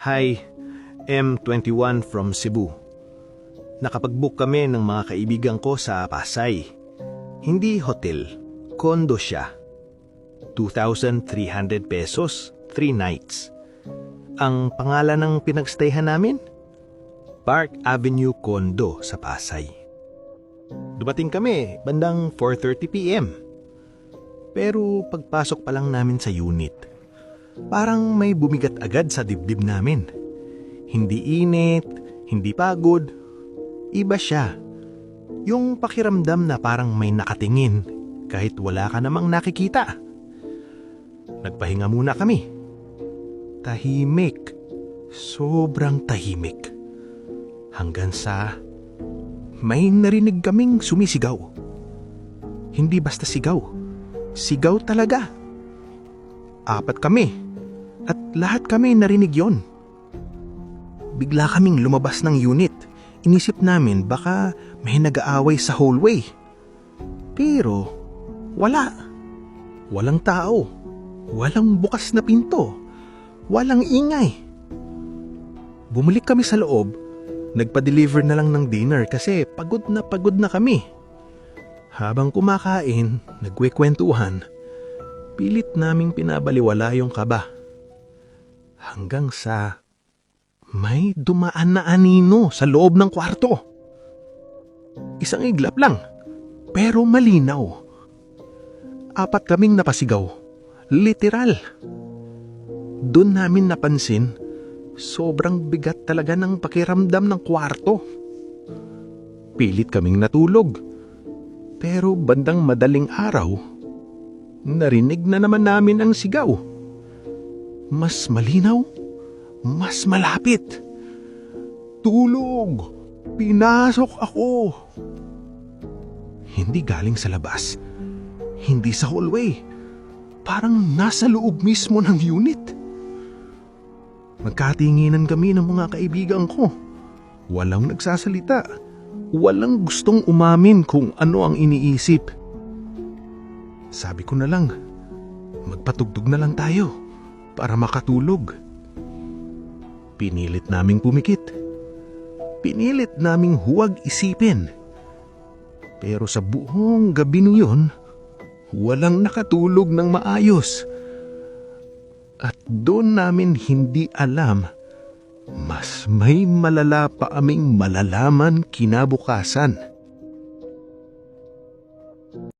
Hi, M21 from Cebu. Nakapag-book kami ng mga kaibigan ko sa Pasay. Hindi hotel, condo siya. 2,300 pesos, 3 nights. Ang pangalan ng pinagstayhan namin? Park Avenue Condo sa Pasay. Dumating kami bandang 4:30 p.m. Pero pagpasok pa lang namin sa unit, parang may bumigat agad sa dibdib namin. Hindi init, hindi pagod, iba siya. Yung pakiramdam na parang may nakatingin kahit wala ka namang nakikita. Nagpahinga muna kami. Tahimik, sobrang tahimik. Hanggang sa may narinig kaming sumisigaw. Hindi basta sigaw, sigaw talaga. 4 kami at lahat kami narinig yon. Bigla kaming lumabas ng unit. Inisip namin baka may nag-aaway sa hallway. Pero wala. Walang tao. Walang bukas na pinto. Walang ingay. Bumalik kami sa loob. Nagpa-deliver na lang ng dinner kasi pagod na kami. Habang kumakain, nagkwekwentuhan, pilit naming pinabaliwala yung kaba. Hanggang sa may dumaan na anino sa loob ng kwarto. Isang iglap lang, pero malinaw. 4 kaming napasigaw, literal. Doon namin napansin, sobrang bigat talaga ng pakiramdam ng kwarto. Pilit kaming natulog, pero bandang madaling araw, narinig na naman namin ang sigaw. Mas malinaw, mas malapit. Tulog! Pinasok ako! Hindi galing sa labas. Hindi sa hallway. Parang nasa loob mismo ng unit. Magkatinginan kami ng mga kaibigan ko. Walang nagsasalita. Walang gustong umamin kung ano ang iniisip. Sabi ko na lang, magpatugtog na lang tayo para makatulog. Pinilit naming pumikit. Pinilit naming huwag isipin. Pero sa buong gabi niyon, walang nakatulog ng maayos. At doon namin hindi alam, mas may malala pa aming malalaman kinabukasan.